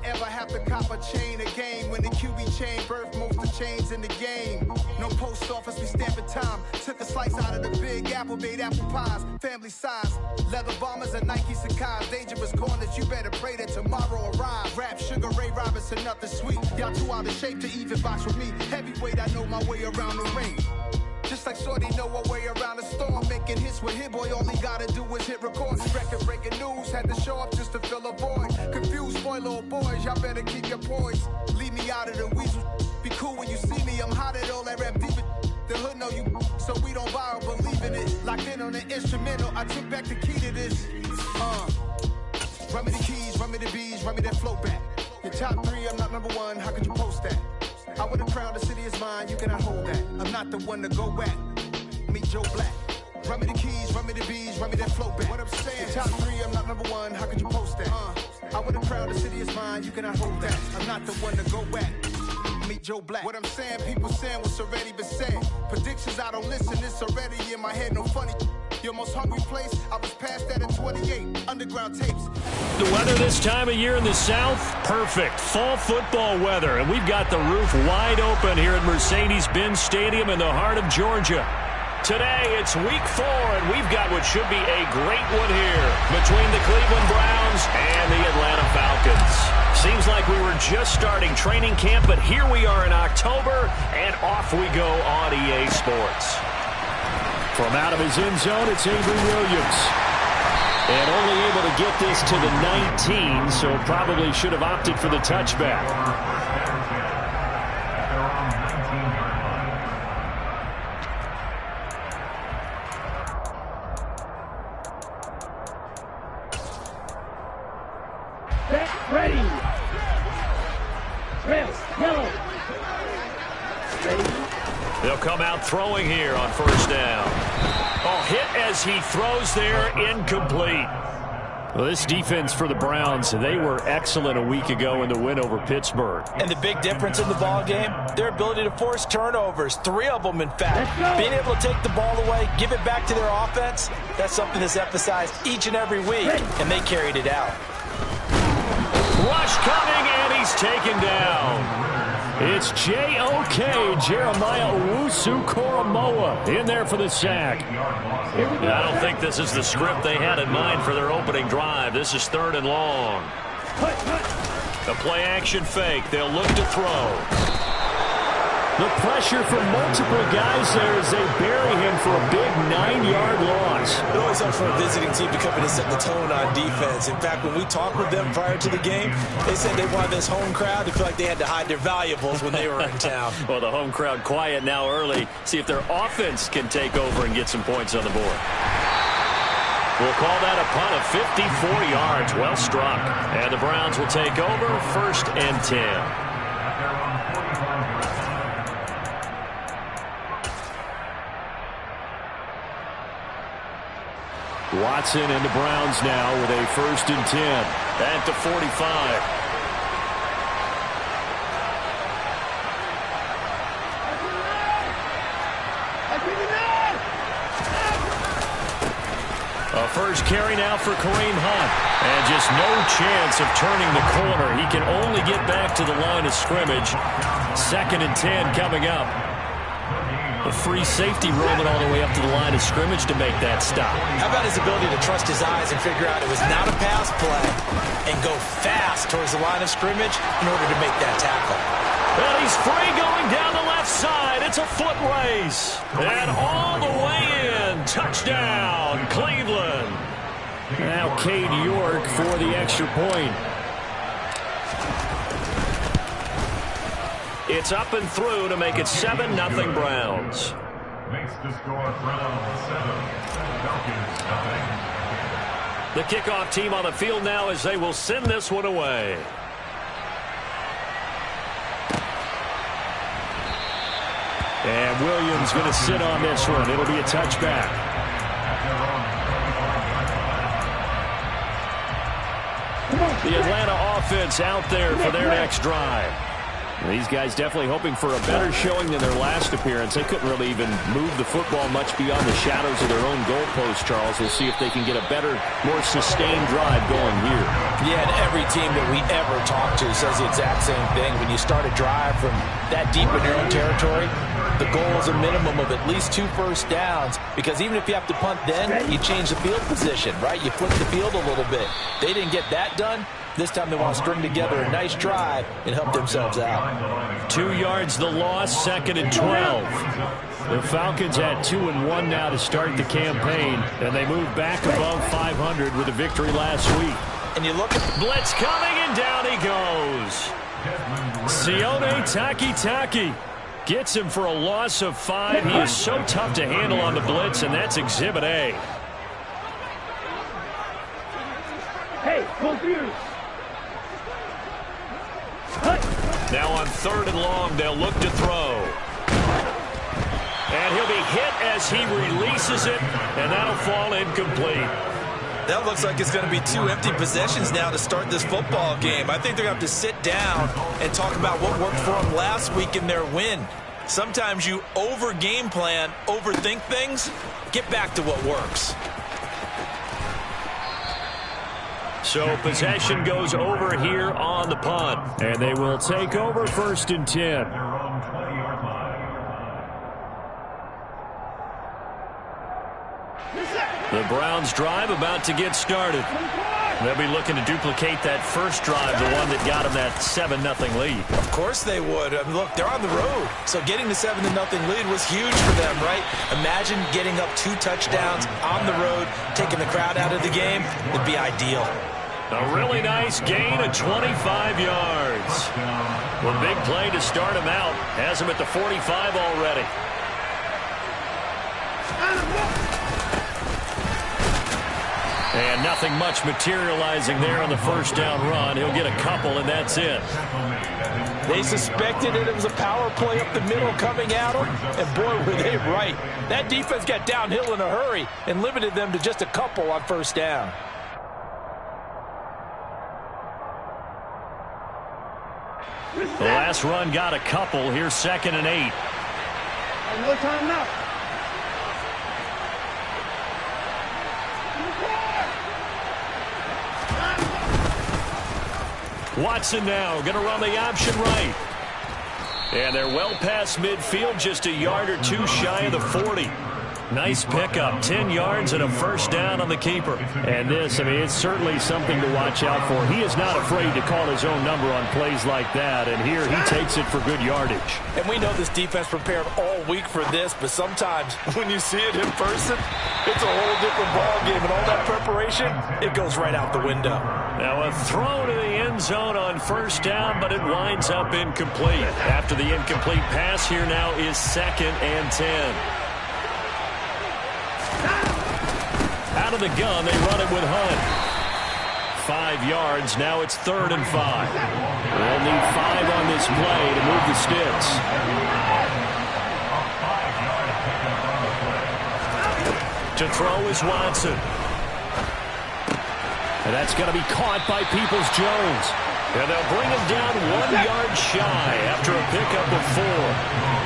ever have to cop a chain again when the QB chain birthed most of the chains in the game. No post office, we stamping time. Took a slice out of the big apple, made apple pies. Family size, leather bombers and Nike Sacai's. Dangerous corners, you better pray that tomorrow arrives. Rap, Sugar Ray Robinson, nothing sweet. Y'all too out of shape to even box with me. Heavyweight, I know my way around the ring. Just like Shorty know her way around the storm. Making hits with Hit Boy, all he gotta do is hit record. Record-breaking news, had to show up just to fill a void. Confused, spoiled little boys, y'all better keep your poise. Leave me out of the weasel. Be cool when you see me, I'm hot at all that rap deep. The hood know you, so we don't borrow, believe in it. Locked in on the instrumental, I took back the key to this. Run me the keys, run me the bees, run me that flow back. Your top 3, I'm not number 1, how could you post that? I would have crowned the city is mine, you cannot hold that. I'm not the one to go back. Meet Joe Black. Run me the keys, run me the bees, run me that flow back. What I'm saying, top 3, I'm not number 1, how could you post that? I would have crowned the city is mine, you cannot hold that. I'm not the one to go back. Meet Joe Black. What I'm saying, people saying what's already been said. Predictions, I don't listen, it's already in my head, no funny. Your most hungry place, I was past that at 28. Underground tapes. The weather this time of year in the South, perfect. Fall football weather, and we've got the roof wide open here at Mercedes-Benz Stadium in the heart of Georgia. Today, it's week 4, and we've got what should be a great one here between the Cleveland Browns and the Atlanta Falcons. Seems like we were just starting training camp, but here we are in October, and off we go on EA Sports. From out of his end zone, it's Avery Williams. And only able to get this to the 19, so probably should have opted for the touchback. Set, ready. Red, yellow. Ready. They'll come out throwing here on first down. Oh, hit as he throws there, incomplete. Well, this defense for the Browns, they were excellent a week ago in the win over Pittsburgh. And the big difference in the ball game, their ability to force turnovers, 3 of them in fact. Being able to take the ball away, give it back to their offense, that's something that's emphasized each and every week, and they carried it out. Rush coming, and he's taken down. It's J.O.K. Jeremiah Owusu-Koramoah in there for the sack. I don't think this is the script they had in mind for their opening drive. This is 3rd and long. The play action fake. They'll look to throw. The pressure from multiple guys there as they bury him for a big 9-yard loss. It always helps for a visiting team to come in and set the tone on defense. In fact, when we talked with them prior to the game, they said they wanted this home crowd to feel like they had to hide their valuables when they were in town. Well, the home crowd quiet now early. See if their offense can take over and get some points on the board. We'll call that a punt of 54 yards. Well struck. And the Browns will take over 1st and 10. Watson and the Browns now with a 1st and 10 at the 45. A first carry now for Kareem Hunt. And just no chance of turning the corner. He can only get back to the line of scrimmage. 2nd and 10 coming up. A free safety rolling all the way up to the line of scrimmage to make that stop. How about his ability to trust his eyes and figure out it was not a pass play and go fast towards the line of scrimmage in order to make that tackle. Well, he's free going down the left side. It's a foot race. And all the way in. Touchdown, Cleveland. Now Cade York for the extra point. It's up and through to make it 7-0 Browns. Makes the score Browns 7, Falcons 9. The kickoff team on the field now as they will send this one away. And Williams going to sit on this one. It'll be a touchback. The Atlanta offense out there for their next drive. These guys definitely hoping for a better showing than their last appearance. They couldn't really even move the football much beyond the shadows of their own goalpost, Charles. We'll see if they can get a better, more sustained drive going here. Yeah, and every team that we ever talk to says the exact same thing. When you start a drive from that deep in your own territory, the goal is a minimum of at least 2 first downs, because even if you have to punt then, you change the field position, right? You flip the field a little bit. They didn't get that done. This time they want to string together a nice drive and help themselves out. 2 yards the loss, 2nd and 12. The Falcons had 2-1 now to start the campaign, and they moved back above 500 with a victory last week. And you look at blitz coming, and down he goes. Sione Takitaki gets him for a loss of 5. He is so tough to handle on the blitz, and that's Exhibit A. Hey, confused. Now on 3rd and long, they'll look to throw. And he'll be hit as he releases it, and that'll fall incomplete. That looks like it's going to be 2 empty possessions now to start this football game. I think they're going to have to sit down and talk about what worked for them last week in their win. Sometimes you over-game plan, overthink things. Get back to what works. So possession goes over here on the punt. And they will take over 1st and 10. The Browns drive about to get started. They'll be looking to duplicate that first drive, the one that got them that 7-0 lead. Of course they would. I mean, look, they're on the road. So getting the 7-0 lead was huge for them, right? Imagine getting up 2 touchdowns on the road, taking the crowd out of the game. It'd be ideal. A really nice gain of 25 yards. Well, big play to start him out. Has him at the 45 already. And nothing much materializing there on the first down run. He'll get a couple, and that's it. They suspected it was a power play up the middle coming at them, and boy, were they right. That defense got downhill in a hurry and limited them to just a couple on first down. The last run got a couple. Here's 2nd and 8. No time now. Watson now going to run the option right. And they're well past midfield, just a yard or 2 shy of the 40. Nice pickup, 10 yards and a first down on the keeper. And this, I mean, it's certainly something to watch out for. He is not afraid to call his own number on plays like that. And here he takes it for good yardage. And we know this defense prepared all week for this, but sometimes when you see it in person, it's a whole different ball game. And all that preparation, it goes right out the window. Now a throw to the end zone on first down, but it winds up incomplete. After the incomplete pass, here now is 2nd and 10. Out of the gun, they run it with Hunt. 5 yards, now it's 3rd and 5. They'll need 5 on this play to move the sticks. To throw is Watson. And that's going to be caught by Peoples-Jones. And they'll bring him down 1 yard shy after a pickup of 4.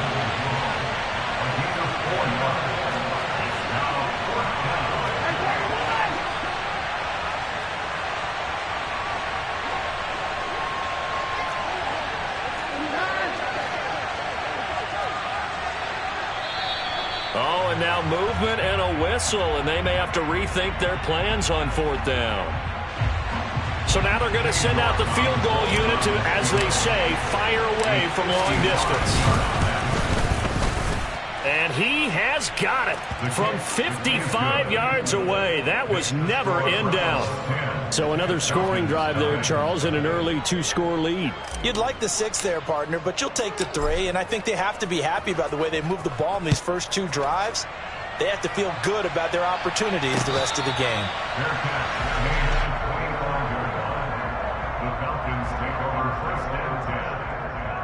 Oh, and now movement and a whistle, and they may have to rethink their plans on 4th down. So now they're going to send out the field goal unit to, as they say, fire away from long distance. And he has got it from 55 yards away. That was never in doubt. So another scoring drive there, Charles, and an early 2-score lead. You'd like the 6 there, partner, but you'll take the 3, and I think they have to be happy about the way they moved the ball in these first 2 drives. They have to feel good about their opportunities the rest of the game. The Falcons take over 1st and 10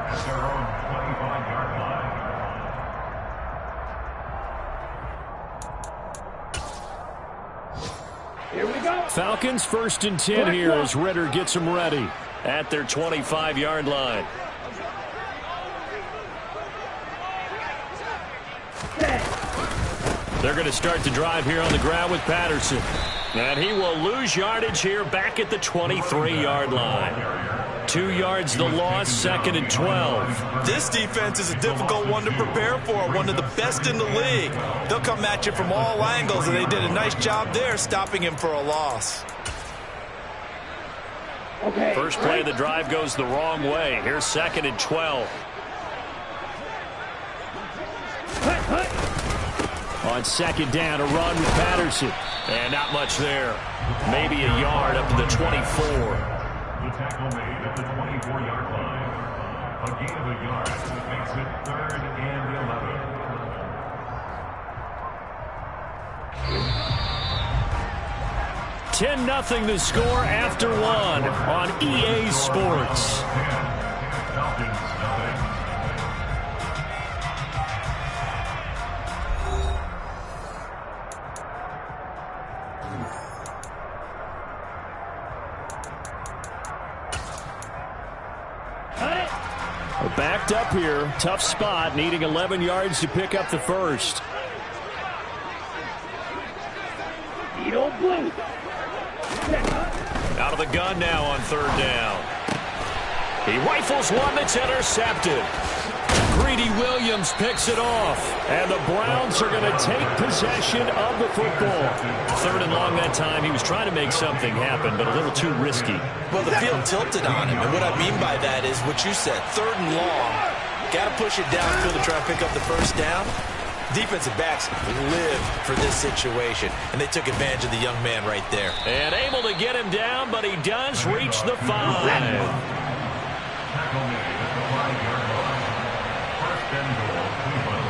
at their own 25-yard line. Here we go. Falcons 1st and 10 here as Ritter gets them ready at their 25-yard line. They're going to start the drive here on the ground with Patterson. And he will lose yardage here back at the 23-yard line. 2 yards the loss, 2nd and 12. This defense is a difficult one to prepare for, one of the best in the league. They'll come at you from all angles, and they did a nice job there stopping him for a loss. First play of the drive goes the wrong way. Here's 2nd and 12. On 2nd down, a run with Patterson. And not much there. Maybe a yard up to the 24. The tackle made at the 24-yard line. A gain of a yard makes it 3rd and 11. 10-0 the score after 1 on EA Sports. Falcons nothing. Backed up here. Tough spot. Needing 11 yards to pick up the first. Out of the gun now on 3rd down. He rifles one that's intercepted. Greedy Williams picks it off. And the Browns are going to take possession of the football. 3rd and long that time. He was trying to make something happen, but a little too risky. Well, the field tilted on him, and what I mean by that is what you said, 3rd and long. Got to push it downfield to try and pick up the first down. Defensive backs live for this situation, and they took advantage of the young man right there. And able to get him down, but he does reach the 5. Tackle made at the 5-yard line. 1st and goal, Cleveland.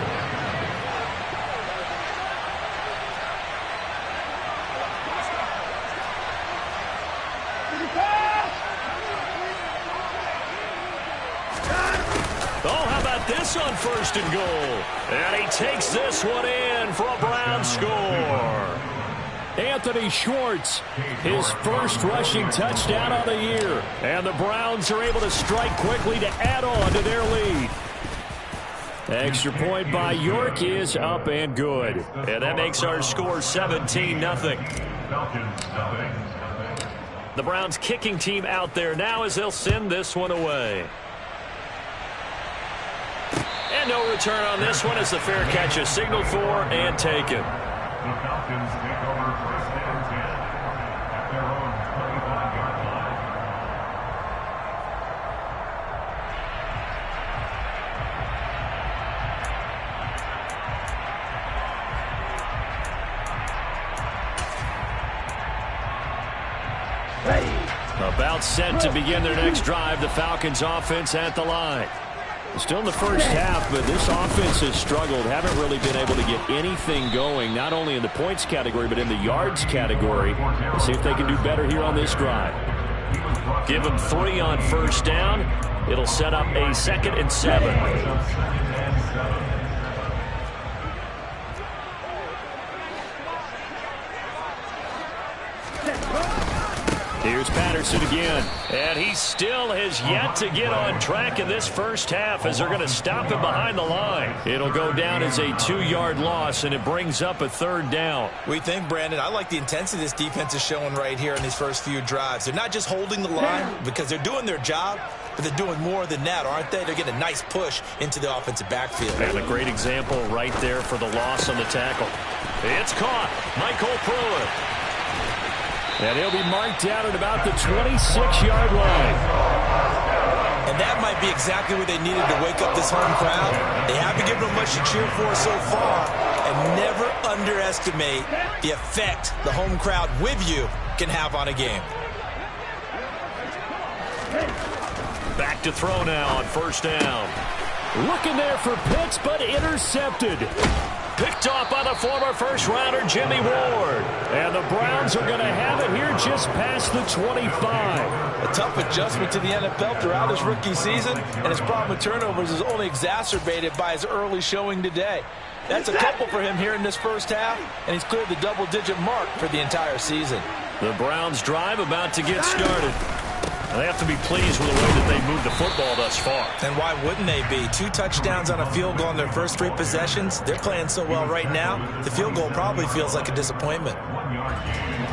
Oh, how about this on 1st and goal? And he takes this one in for a Brown score. Anthony Schwartz, his first rushing touchdown of the year. And the Browns are able to strike quickly to add on to their lead. Extra point by York is up and good. And that makes our score 17-0. Falcons nothing. The Browns kicking team out there now as they'll send this one away. And no return on this one as the fair catch is signaled for and taken. The Falcons take over 1st and 10 at their own 25-yard line. About set to begin their next drive, the Falcons offense at the line. Still in the first half, but this offense has struggled. Haven't really been able to get anything going, not only in the points category, but in the yards category. Let's see if they can do better here on this drive. Give them 3 on 1st down. It'll set up a 2nd and 7. Here's Patterson again, and he still has yet to get on track in this first half as they're going to stop him behind the line. It'll go down as a 2-yard loss, and it brings up a 3rd down. We think, Brandon, I like the intensity this defense is showing right here in these first few drives. They're not just holding the line because they're doing their job, but they're doing more than that, aren't they? They're getting a nice push into the offensive backfield. And a great example right there for the loss on the tackle. It's caught. Michael Pruitt. And he'll be marked down at about the 26-yard line. And that might be exactly what they needed to wake up this home crowd. They haven't given them much to cheer for so far. And never underestimate the effect the home crowd with you can have on a game. Back to throw now on 1st down. Looking there for Pitts, but intercepted. Picked off by the former first-rounder Jimmy Ward. And the Browns are going to have it here just past the 25. A tough adjustment to the NFL throughout his rookie season, and his problem with turnovers is only exacerbated by his early showing today. That's a couple for him here in this first half, and he's cleared the double-digit mark for the entire season. The Browns drive about to get started. They have to be pleased with the way that they moved the football thus far. And why wouldn't they be? 2 touchdowns on a field goal in their first 3 possessions. They're playing so well right now, the field goal probably feels like a disappointment.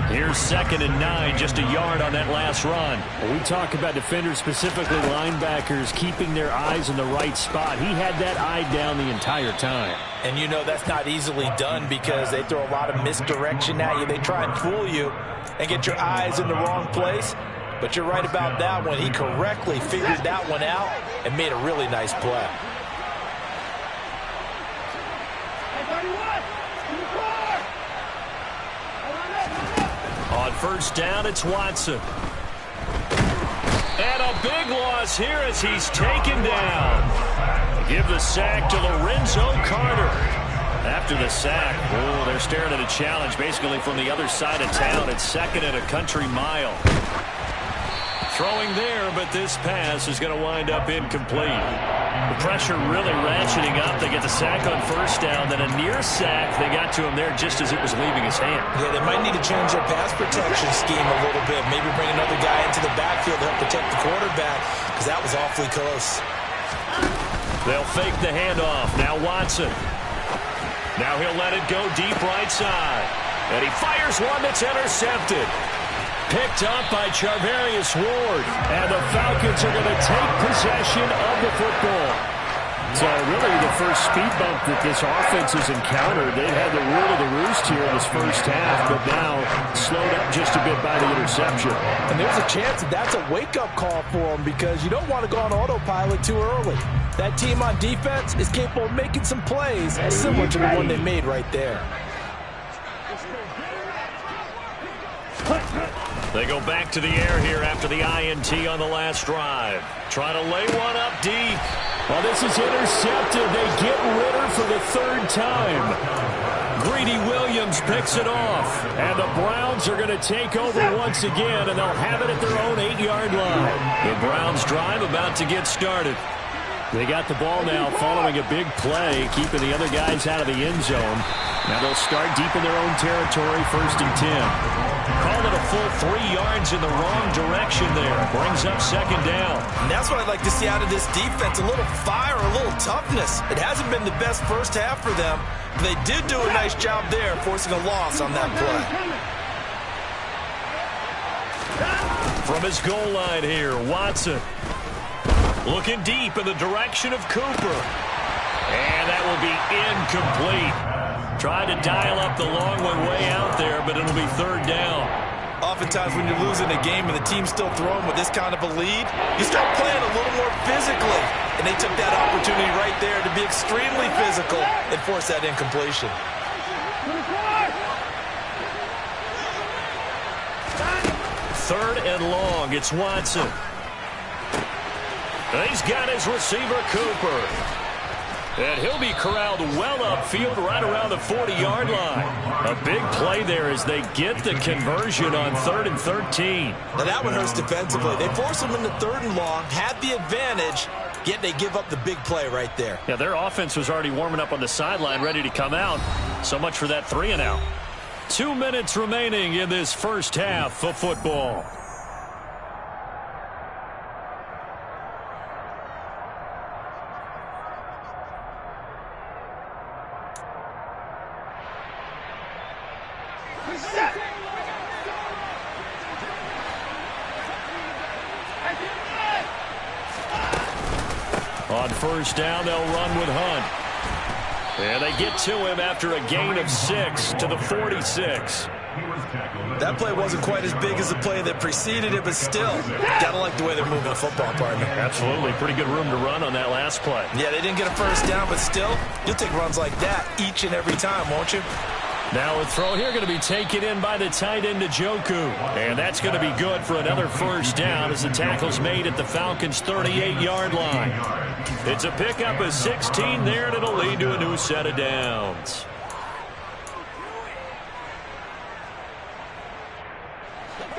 Here's 2nd and 9, just a yard on that last run. When we talk about defenders, specifically linebackers, keeping their eyes in the right spot. He had that eye down the entire time. And you know that's not easily done because they throw a lot of misdirection at you. They try and fool you and get your eyes in the wrong place. But you're right about that one. He correctly figured that one out and made a really nice play. On 1st down, it's Watson. And a big loss here as he's taken down. Give the sack to Lorenzo Carter. After the sack, they're staring at a challenge basically from the other side of town. It's 2nd and a country mile. Throwing there, but this pass is going to wind up incomplete. The pressure really ratcheting up. They get the sack on 1st down, then a near sack. They got to him there just as it was leaving his hand. Yeah, they might need to change their pass protection scheme a little bit. Maybe bring another guy into the backfield to help protect the quarterback, because that was awfully close. They'll fake the handoff. Now Watson. Now he'll let it go deep right side. And he fires one that's intercepted. Picked up by Charvarius Ward. And the Falcons are going to take possession of the football. So really the first speed bump that this offense has encountered. They've had the rule of the roost here in this first half, but now slowed up just a bit by the interception. And there's a chance that that's a wake-up call for them because you don't want to go on autopilot too early. That team on defense is capable of making some plays similar to the one they made right there. They go back to the air here after the INT on the last drive. Trying to lay one up deep. Well, this is intercepted. They get Ritter for the 3rd time. Greedy Williams picks it off. And the Browns are going to take over once again, and they'll have it at their own 8-yard line. The Browns drive about to get started. They got the ball now following a big play, keeping the other guys out of the end zone. Now they'll start deep in their own territory, 1st and 10. Call it a full 3 yards in the wrong direction there. Brings up 2nd down. And that's what I'd like to see out of this defense, a little fire, a little toughness. It hasn't been the best first half for them, but they did do a nice job there, forcing a loss on that play. From his goal line here, Watson. Looking deep in the direction of Cooper. And that will be incomplete. Tried to dial up the long one way out there, but it'll be 3rd down. Oftentimes when you're losing a game and the team's still throwing with this kind of a lead, you start playing a little more physically. And they took that opportunity right there to be extremely physical and force that incompletion. 3rd and long. It's Watson. And he's got his receiver, Cooper. And he'll be corralled well upfield right around the 40-yard line. A big play there as they get the conversion on 3rd and 13. Now that one hurts defensively. They force them into 3rd and long, had the advantage, yet they give up the big play right there. Yeah, their offense was already warming up on the sideline, ready to come out. So much for that 3 and out. 2 minutes remaining in this first half of football. On 1st down, they'll run with Hunt. And they get to him after a gain of 6 to the 46. That play wasn't quite as big as the play that preceded it, but still, gotta like the way they're moving the football, partner. Absolutely. Pretty good room to run on that last play. Yeah, they didn't get a 1st down, but still, you'll take runs like that each and every time, won't you? Now a throw here going to be taken in by the tight end Njoku. And that's going to be good for another 1st down as the tackle's made at the Falcons' 38-yard line. It's a pickup of 16 there, and it'll lead to a new set of downs.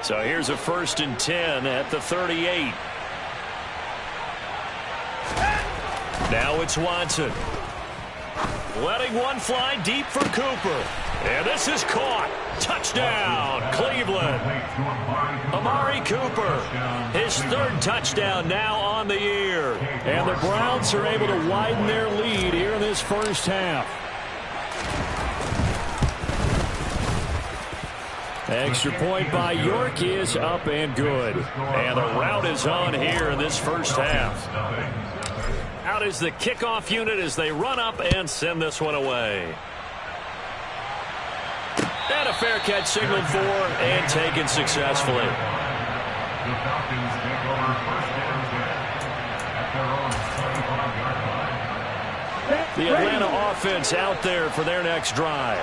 So here's a 1st and 10 at the 38. Now it's Watson. Letting one fly deep for Cooper. And this is caught. Touchdown, Cleveland. Amari Cooper, his third touchdown now on the year. And the Browns are able to widen their lead here in this first half. Extra point by York is up and good. And the route is on here in this first half. Out is the kickoff unit as they run up and send this one away. And a fair catch signaled for and taken successfully. The Falcons take over first down 10 at their own 25-yard line. The Atlanta offense out there for their next drive.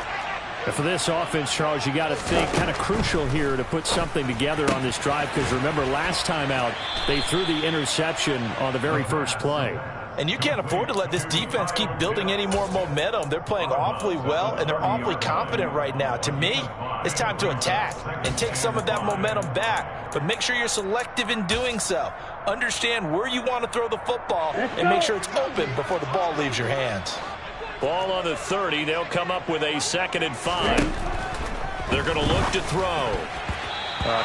For this offense, Charles, you got to think kind of crucial here to put something together on this drive, because remember last time out they threw the interception on the very first play. And you can't afford to let this defense keep building any more momentum. They're playing awfully well, and they're awfully confident right now. To me, it's time to attack and take some of that momentum back. But make sure you're selective in doing so. Understand where you want to throw the football and make sure it's open before the ball leaves your hands. Ball on the 30. They'll come up with a 2nd and 5. They're going to look to throw.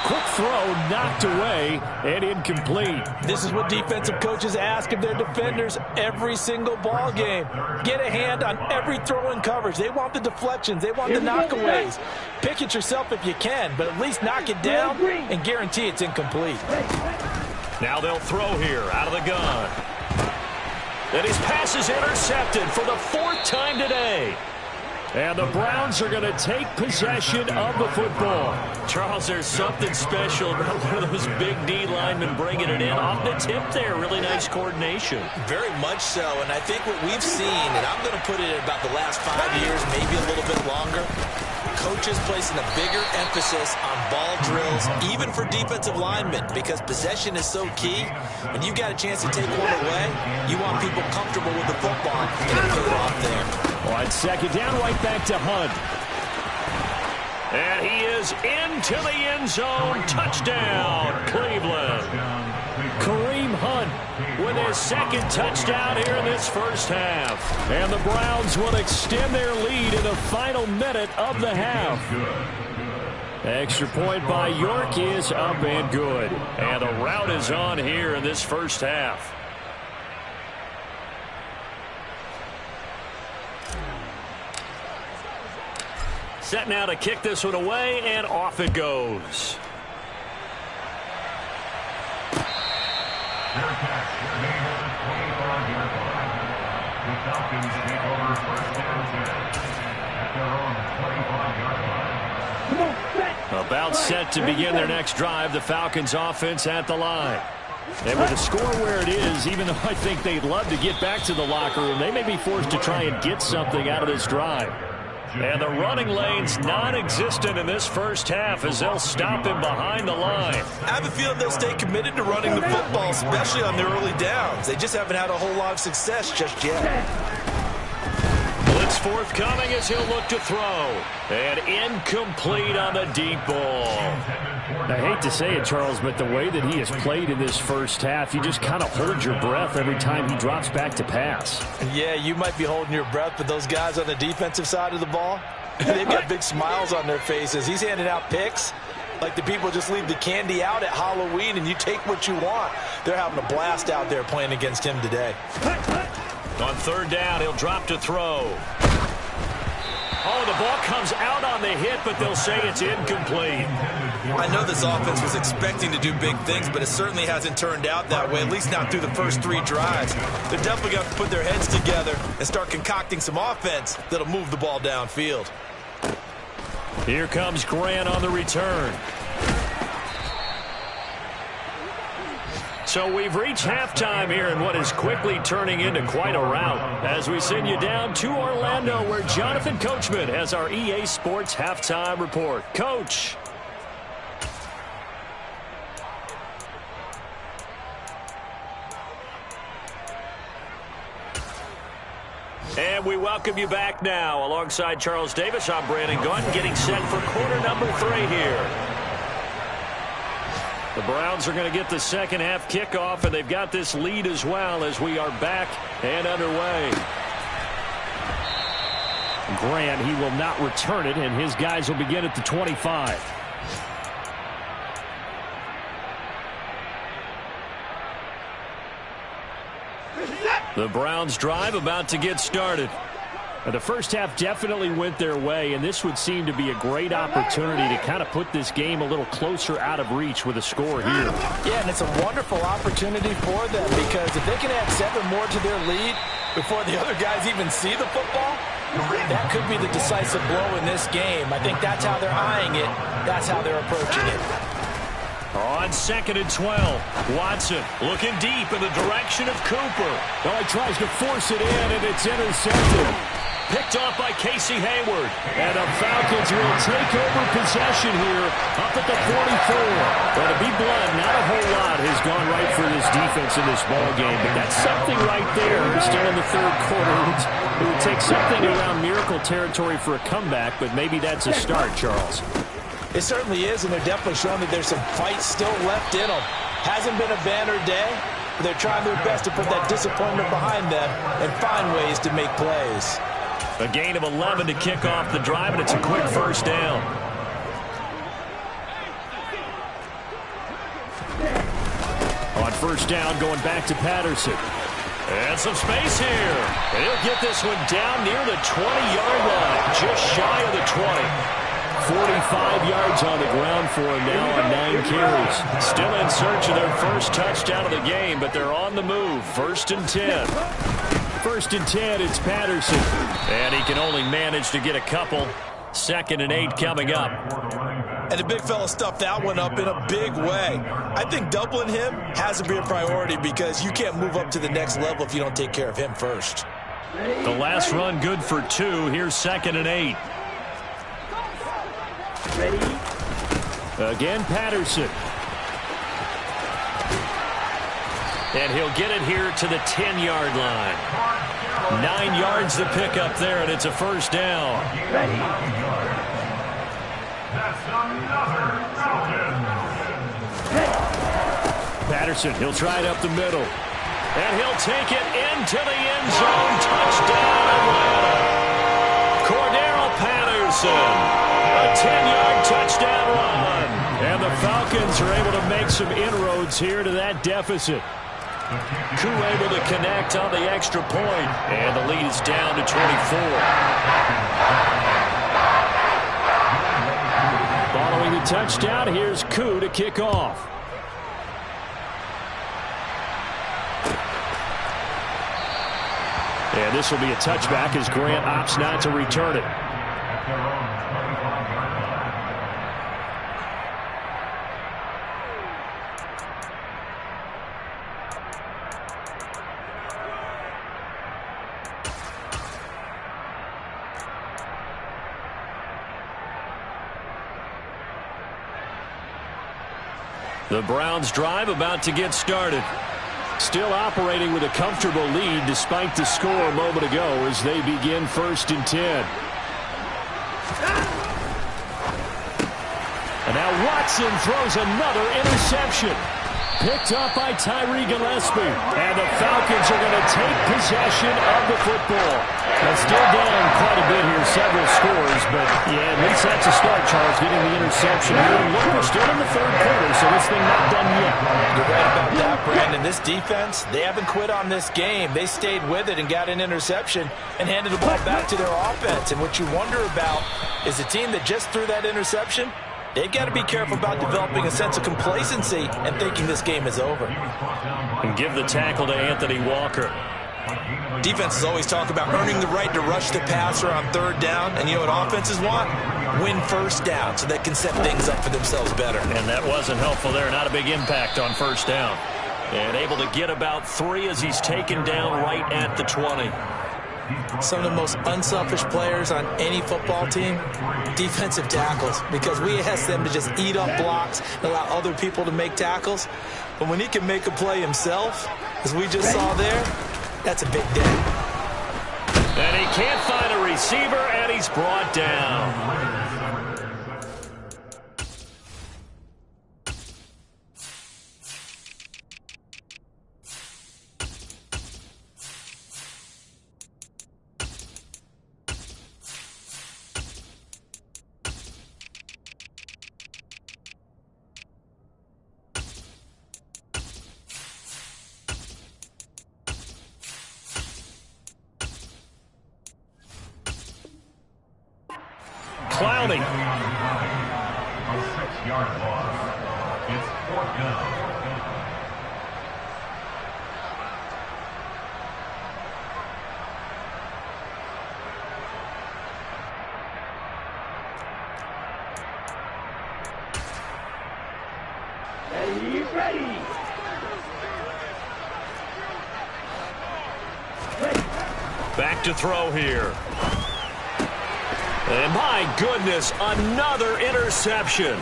Quick throw knocked away and incomplete. This is what defensive coaches ask of their defenders every single ball game. Get a hand on every throw in coverage. They want the deflections. They want the knockaways. Pick it yourself if you can, but at least knock it down and guarantee it's incomplete. Now they'll throw here out of the gun. And his pass is intercepted for the 4th time today. And the Browns are going to take possession of the football. Charles, there's something special about one of those big D linemen bringing it in. Off the tip there, really nice coordination. Very much so, and I think what we've seen, and I'm going to put it at about the last 5 years, maybe a little bit longer, coaches placing a bigger emphasis on ball drills, even for defensive linemen, because possession is so key. When you got a chance to take one away, you want people comfortable with the football, and it paid off there. On 2nd down, right back to Hunt. And he is into the end zone. Touchdown, Cleveland. Kareem Hunt with his 2nd touchdown here in this first half. And the Browns will extend their lead in the final minute of the half. Extra point by York is up and good. And the route is on here in this first half. Set now to kick this one away, and off it goes. Fair catch made at the 25-yard line. The Falcons take over first down 10 at their own 25-yard line. About set to begin their next drive, the Falcons offense at the line. And with the score where it is, even though I think they'd love to get back to the locker room, they may be forced to try and get something out of this drive. And the running lane's non-existent in this first half as they'll stop him behind the line. I have a feeling they'll stay committed to running the football, especially on their early downs. They just haven't had a whole lot of success just yet. Blitz forthcoming as he'll look to throw. And incomplete on the deep ball. I hate to say it, Charles, but the way that he has played in this first half, you just kind of hold your breath every time he drops back to pass. Yeah, you might be holding your breath, but those guys on the defensive side of the ball, they've got big smiles on their faces. He's handing out picks like the people just leave the candy out at Halloween and you take what you want. They're having a blast out there playing against him today. On 3rd down, he'll drop to throw. Oh, the ball comes out on the hit, but they'll say it's incomplete. I know this offense was expecting to do big things, but it certainly hasn't turned out that way, at least not through the first 3 drives. They're definitely going to put their heads together and start concocting some offense that'll move the ball downfield. Here comes Grant on the return. So we've reached halftime here in what is quickly turning into quite a rout as we send you down to Orlando where Jonathan Coachman has our EA Sports halftime report. Coach. And we welcome you back now. Alongside Charles Davis, I'm Brandon Gunn, getting set for quarter number 3 here. The Browns are going to get the second half kickoff, and they've got this lead as well as we are back and underway. Grant, he will not return it, and his guys will begin at the 25. The Browns drive about to get started. The first half definitely went their way, and this would seem to be a great opportunity to kind of put this game a little closer out of reach with a score here. Yeah, and it's a wonderful opportunity for them because if they can add 7 more to their lead before the other guys even see the football, that could be the decisive blow in this game. I think that's how they're eyeing it. That's how they're approaching it. On 2nd and 12, Watson looking deep in the direction of Cooper. Oh, he tries to force it in, and it's intercepted. Picked off by Casey Hayward. And the Falcons will take over possession here up at the 44. Well, to be blunt, not a whole lot has gone right for this defense in this ball game, but that's something right there. Still in the third quarter. It would take something around miracle territory for a comeback, but maybe that's a start, Charles. It certainly is, and they're definitely showing that there's some fight still left in them. Hasn't been a banner day, but they're trying their best to put that disappointment behind them and find ways to make plays. A gain of 11 to kick off the drive, and it's a quick first down. On first down, going back to Patterson. And some space here. And he'll get this one down near the 20-yard line, just shy of the 20. 45 yards on the ground for him now on 9 carries. Still in search of their first touchdown of the game, but they're on the move. 1st and 10. 1st and 10, it's Patterson. And he can only manage to get a couple. 2nd and 8 coming up. And the big fella stuffed that one up in a big way. I think doubling him has to be a priority because you can't move up to the next level if you don't take care of him first. The last run good for 2. Here's 2nd and 8. Ready? Again, Patterson. And he'll get it here to the 10-yard line. 9 yards to pick up there, and it's a first down. Ready? That's another Falcon. Patterson, he'll try it up the middle. And he'll take it into the end zone. Touchdown, Atlanta. Cordero Patterson. A 10-yard touchdown run. And the Falcons are able to make some inroads here to that deficit. Koo able to connect on the extra point. And the lead is down to 24. Following the touchdown, here's Koo to kick off. And this will be a touchback as Grant opts not to return it. The Browns drive about to get started. Still operating with a comfortable lead despite the score a moment ago as they begin 1st and 10. And now Watson throws another interception. Picked up by Tyree Gillespie. And the Falcons are going to take possession of the football. They're still down quite a bit here, several scores, but yeah, at least that's a start, Charles, getting the interception here. And look, we're still in the 3rd quarter, so this thing not done yet. You're right about that, Brandon. This defense, they haven't quit on this game. They stayed with it and got an interception and handed the ball back to their offense. And what you wonder about is a team that just threw that interception, they've got to be careful about developing a sense of complacency and thinking this game is over. And give the tackle to Anthony Walker. Defenses always talk about earning the right to rush the passer on 3rd down. And you know what offenses want? Win 1st down so they can set things up for themselves better. And that wasn't helpful there. Not a big impact on 1st down. And able to get about 3 as he's taken down right at the 20. Some of the most unselfish players on any football team, defensive tackles, because we ask them to just eat up blocks and allow other people to make tackles. But when he can make a play himself, as we just saw there, that's a big day. And he can't find a receiver, and he's brought down. 20. A 6-yard loss. It's 4th down. Ready. Back to throw here. And my goodness, another interception.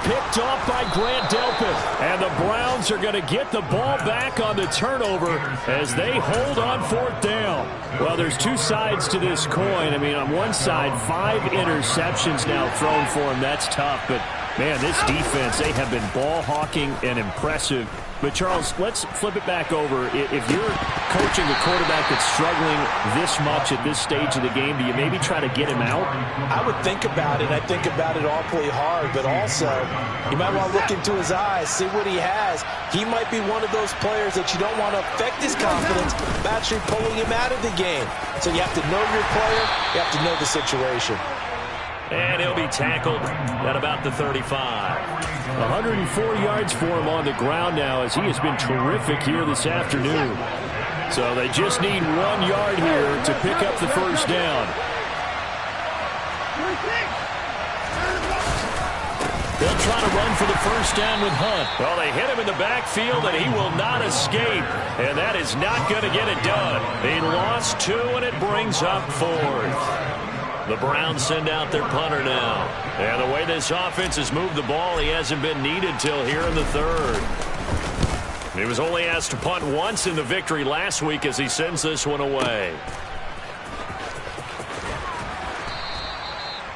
Picked off by Grant Delpit. And the Browns are going to get the ball back on the turnover as they hold on 4th down. Well, there's two sides to this coin. I mean, on one side, 5 interceptions now thrown for him. That's tough, but man, this defense, they have been ball hawking and impressive. But, Charles, let's flip it back over. If you're coaching a quarterback that's struggling this much at this stage of the game, do you maybe try to get him out? I would think about it. I think about it awfully hard. But also, you might want to look into his eyes, see what he has. He might be one of those players that you don't want to affect his confidence by actually pulling him out of the game. So you have to know your player. You have to know the situation. And he'll be tackled at about the 35. 104 yards for him on the ground now as he has been terrific here this afternoon. So they just need 1 yard here to pick up the first down. They'll try to run for the first down with Hunt. Well, they hit him in the backfield, and he will not escape. And that is not going to get it done. He lost 2, and it brings up 4th. The Browns send out their punter now. And the way this offense has moved the ball, he hasn't been needed till here in the 3rd. He was only asked to punt once in the victory last week as he sends this one away.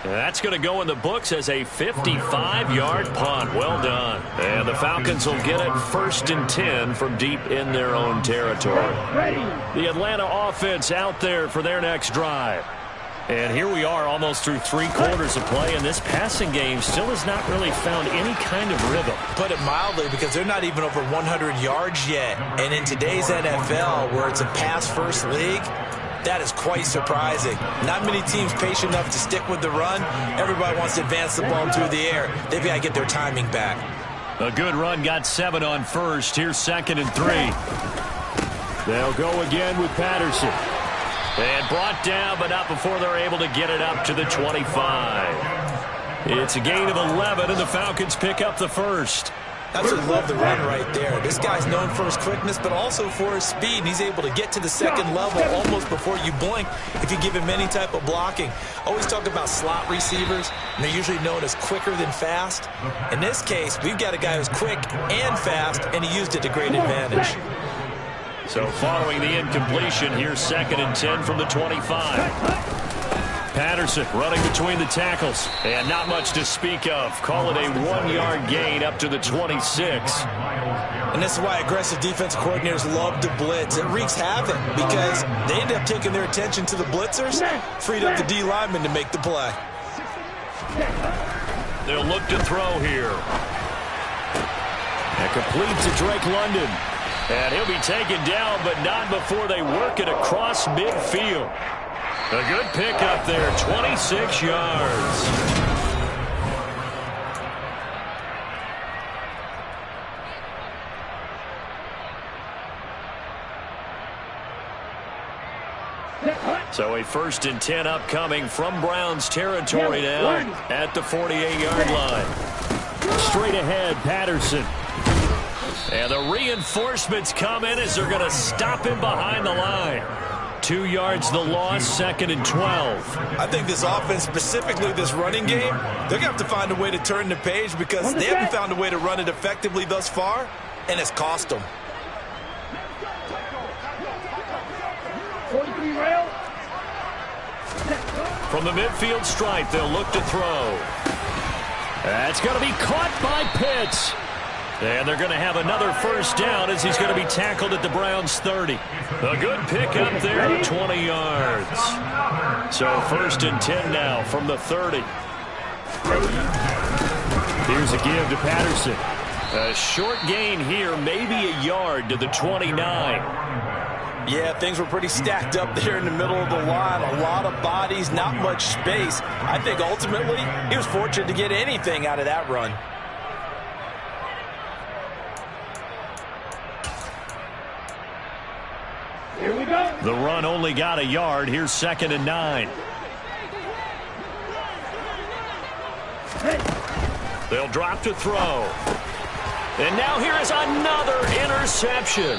And that's going to go in the books as a 55-yard punt. Well done. And the Falcons will get it 1st and 10 from deep in their own territory. The Atlanta offense out there for their next drive. And here we are almost through 3 quarters of play, and this passing game still has not really found any kind of rhythm. Put it mildly, because they're not even over 100 yards yet. And in today's NFL, where it's a pass-first league, that is quite surprising. Not many teams patient enough to stick with the run. Everybody wants to advance the ball through the air. They've got to get their timing back. A good run got 7 on first. Here's 2nd and 3. They'll go again with Patterson. And brought down, but not before they're able to get it up to the 25. It's a gain of 11, and the Falcons pick up the first. Absolutely love the run right there. This guy's known for his quickness, but also for his speed. And he's able to get to the second level almost before you blink if you give him any type of blocking. Always talk about slot receivers, and they're usually known as quicker than fast. In this case, we've got a guy who's quick and fast, and he used it to great advantage. So following the incompletion, here's 2nd and 10 from the 25. Patterson running between the tackles, and not much to speak of. Call it a 1-yard gain up to the 26. And this is why aggressive defense coordinators love to blitz. It wreaks havoc because they end up taking their attention to the blitzers, freed up the D lineman to make the play. They'll look to throw here. That completes to Drake London. And he'll be taken down, but not before they work it across midfield. A good pickup there, 26 yards. So a 1st and 10 upcoming from Browns territory now at the 48-yard line. Straight ahead, Patterson. And the reinforcements come in as they're going to stop him behind the line. 2 yards the loss, 2nd and 12. I think this offense, specifically this running game, they're going to have to find a way to turn the page because they haven't found a way to run it effectively thus far, and it's cost them. 43 rail. From the midfield stripe, they'll look to throw. That's going to be caught by Pitts. And they're going to have another first down as he's going to be tackled at the Browns' 30. A good pickup there, 20 yards. So 1st and 10 now from the 30. Here's a give to Patterson. A short gain here, maybe a yard to the 29. Yeah, things were pretty stacked up there in the middle of the line. A lot of bodies, not much space. I think ultimately he was fortunate to get anything out of that run. Here we go. The run only got a yard. Here's 2nd and 9. They'll drop to throw. And now here is another interception.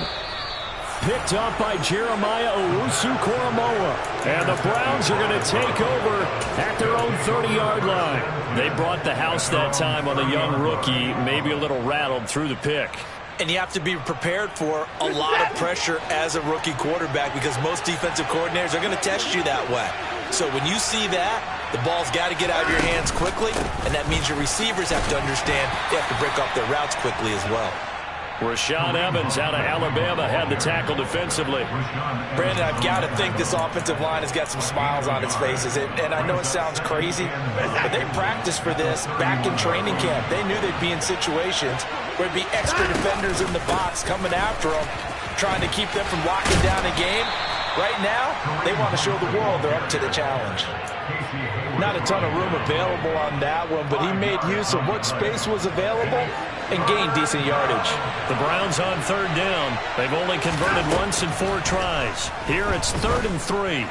Picked up by Jeremiah Owusu-Koramoah. And the Browns are going to take over at their own 30-yard line. They brought the house that time on the young rookie, maybe a little rattled through the pick. And you have to be prepared for a lot of pressure as a rookie quarterback because most defensive coordinators are going to test you that way. So when you see that, the ball's got to get out of your hands quickly, and that means your receivers have to understand they have to break off their routes quickly as well. Rashaan Evans out of Alabama had the tackle defensively. Brandon, I've got to think this offensive line has got some smiles on its faces. And I know it sounds crazy, but they practiced for this back in training camp. They knew they'd be in situations where there'd be extra defenders in the box coming after them, trying to keep them from locking down a game. Right now, they want to show the world they're up to the challenge. Not a ton of room available on that one, but he made use of what space was available and gained decent yardage. The Browns on 3rd down. They've only converted once in 4 tries. Here it's 3rd and 3.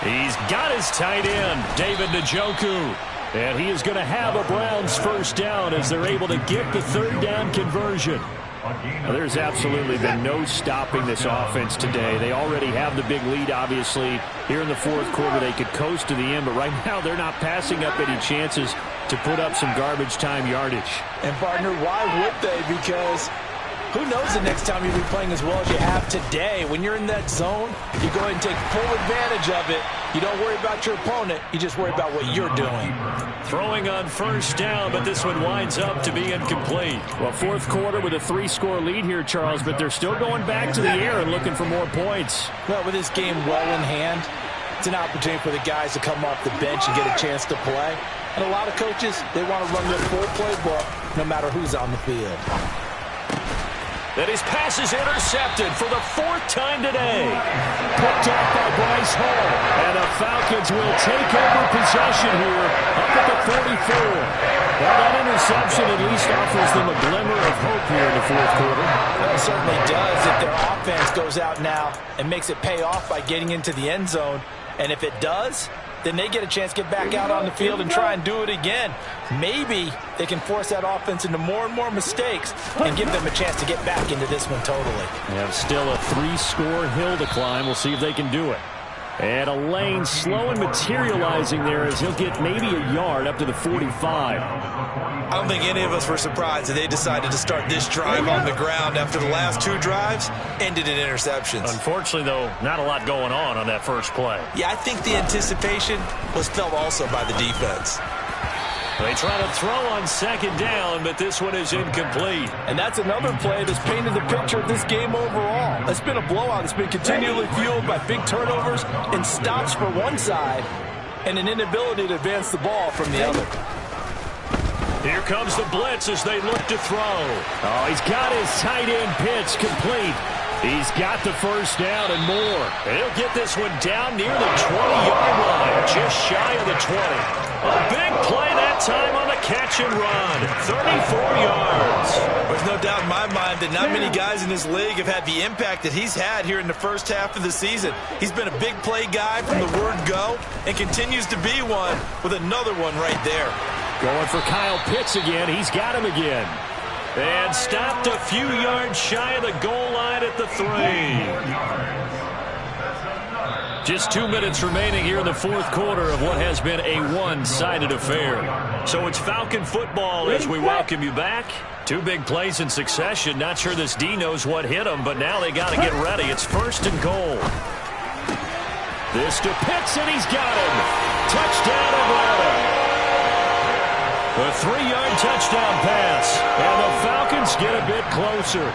He's got his tight end, David Njoku. And he is going to have a Browns 1st down as they're able to get the 3rd down conversion. Now, there's absolutely been no stopping this offense today. They already have the big lead, obviously. Here in the 4th quarter, they could coast to the end, but right now they're not passing up any chances to put up some garbage time yardage. And, partner, why would they? Because who knows the next time you'll be playing as well as you have today. When you're in that zone, you go ahead and take full advantage of it. You don't worry about your opponent. You just worry about what you're doing. Throwing on 1st down, but this one winds up to be incomplete. Well, 4th quarter with a 3-score lead here, Charles, but they're still going back to the air and looking for more points. Well, with this game well in hand, it's an opportunity for the guys to come off the bench and get a chance to play. And a lot of coaches, they want to run their full playbook no matter who's on the field. And his pass is intercepted for the 4th time today. Picked up by Bryce Hall. And the Falcons will take over possession here up at the 44. Well, that interception at least offers them a glimmer of hope here in the 4th quarter. Well, it certainly does if their offense goes out now and makes it pay off by getting into the end zone. And if it does, then they get a chance to get back out on the field and try and do it again. Maybe they can force that offense into more and more mistakes and give them a chance to get back into this one totally. And still a 3-score hill to climb. We'll see if they can do it. And a lane slow and materializing there as he'll get maybe a yard up to the 45. I don't think any of us were surprised that they decided to start this drive on the ground after the last 2 drives ended in interceptions. Unfortunately, though, not a lot going on that first play. Yeah, I think the anticipation was felt also by the defense. They try to throw on 2nd down, but this one is incomplete. And that's another play that's painted the picture of this game overall. It's been a blowout. It's been continually fueled by big turnovers and stops for one side and an inability to advance the ball from the other. Here comes the blitz as they look to throw. Oh, he's got his tight end pitch complete. He's got the 1st down and more. He'll get this one down near the 20-yard line, just shy of the 20. A big play that time on the catch and run. 34 yards. There's no doubt in my mind that not many guys in this league have had the impact that he's had here in the first half of the season. He's been a big play guy from the word go and continues to be one with another one right there. Going for Kyle Pitts again. He's got him again. And stopped a few yards shy of the goal line at the 3. Just 2 minutes remaining here in the 4th quarter of what has been a one-sided affair. So it's Falcon football as we welcome you back. 2 big plays in succession. Not sure this D knows what hit him, but now they got to get ready. It's 1st and goal. This to Pitts, and he's got him. Touchdown, Atlanta. A 3-yard touchdown pass, and the Falcons get a bit closer.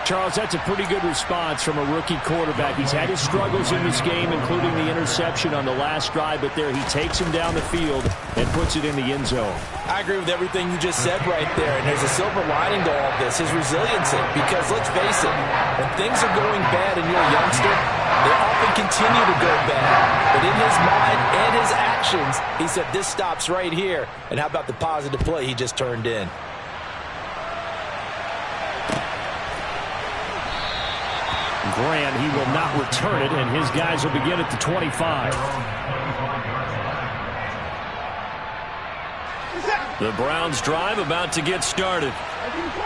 Charles, that's a pretty good response from a rookie quarterback. He's had his struggles in this game, including the interception on the last drive, but there he takes him down the field and puts it in the end zone. I agree with everything you just said right there, and there's a silver lining to all this, his resiliency, because let's face it, when things are going bad and you're a youngster, they often continue to go bad. But in his mind and his actions, he said, this stops right here. And how about the positive play he just turned in? Grant, he will not return it, and his guys will begin at the 25. The Browns drive about to get started.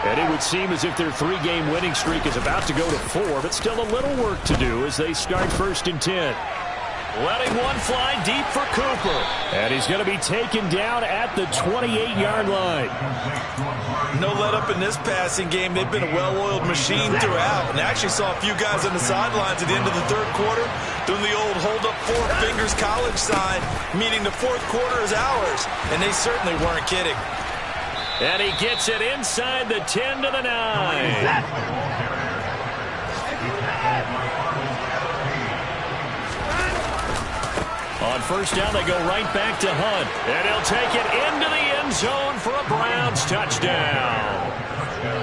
And it would seem as if their 3-game winning streak is about to go to 4, but still a little work to do as they start 1st and 10. Letting one fly deep for Cooper. And he's going to be taken down at the 28-yard line. No let up in this passing game. They've been a well-oiled machine throughout. And I actually saw a few guys on the sidelines at the end of the 3rd quarter doing the old hold up 4 fingers college sign, meaning the 4th quarter is ours. And they certainly weren't kidding. And he gets it inside the 10 to the 9. On 1st down, they go right back to Hunt. And he'll take it into the end zone for a Browns touchdown.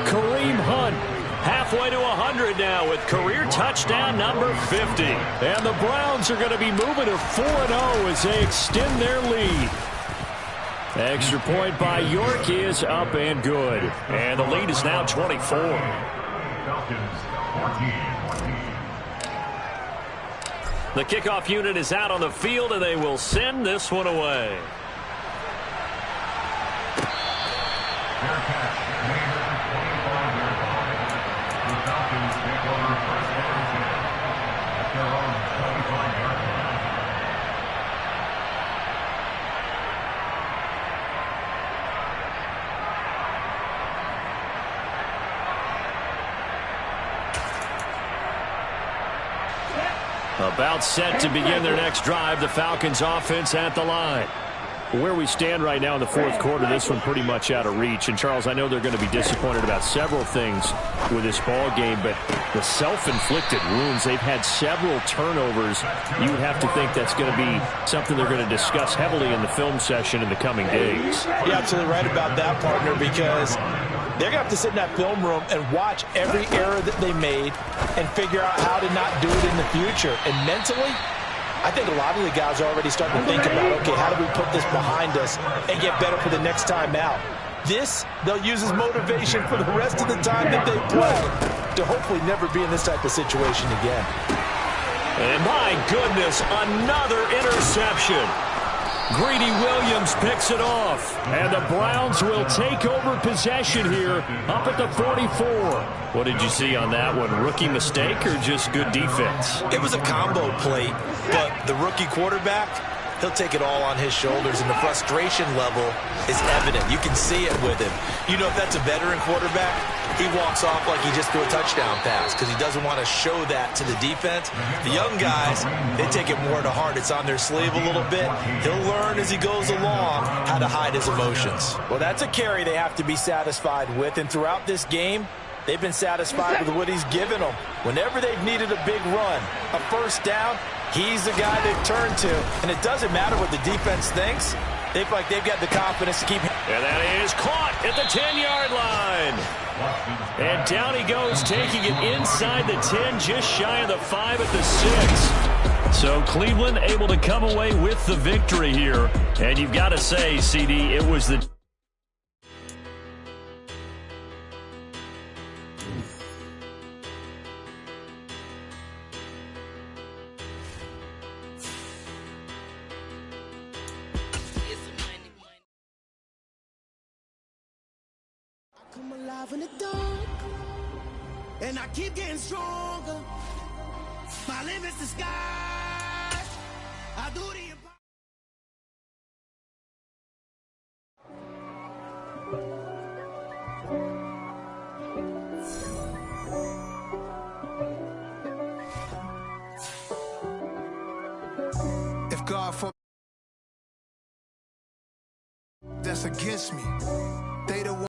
Kareem Hunt halfway to 100 now with career touchdown number 50. And the Browns are going to be moving to 4-0 as they extend their lead. Extra point by York is up and good. And the lead is now 24. Falcons 14. The kickoff unit is out on the field, and they will send this one away. Fair catch made at the 25-yard line. The Falcons take over 1st and 10 at their own 25-yard line. About set to begin their next drive, the Falcons offense at the line. Where we stand right now in the 4th quarter, this one pretty much out of reach. And, Charles, I know they're going to be disappointed about several things with this ball game, but the self-inflicted wounds, they've had several turnovers. You would have to think that's going to be something they're going to discuss heavily in the film session in the coming days. You're absolutely right about that, partner, because they're going to have to sit in that film room and watch every error that they made and figure out how to not do it in the future. And mentally, I think a lot of the guys are already starting to think about, okay, how do we put this behind us and get better for the next time out? This, they'll use as motivation for the rest of the time that they play to hopefully never be in this type of situation again. And my goodness, another interception. Greedy Williams picks it off. And the Browns will take over possession here up at the 44. What did you see on that one? Rookie mistake or just good defense? It was a combo plate, but the rookie quarterback, he'll take it all on his shoulders, and the frustration level is evident. You can see it with him. You know, if that's a veteran quarterback, he walks off like he just threw a touchdown pass because he doesn't want to show that to the defense. The young guys, they take it more to heart. It's on their sleeve a little bit. He'll learn as he goes along how to hide his emotions. Well, that's a carry they have to be satisfied with, and throughout this game, they've been satisfied with what he's given them. Whenever they've needed a big run, a 1st down, he's the guy they've turned to. And it doesn't matter what the defense thinks. They feel like they've got the confidence to keep. And that is caught at the 10-yard line. And down he goes, taking it inside the 10, just shy of the 5 at the 6. So Cleveland able to come away with the victory here. And you've got to say, CD, it was the... I'm alive in the dark, and I keep getting stronger. My limit's the sky. I do the If God for that's against me, they the one.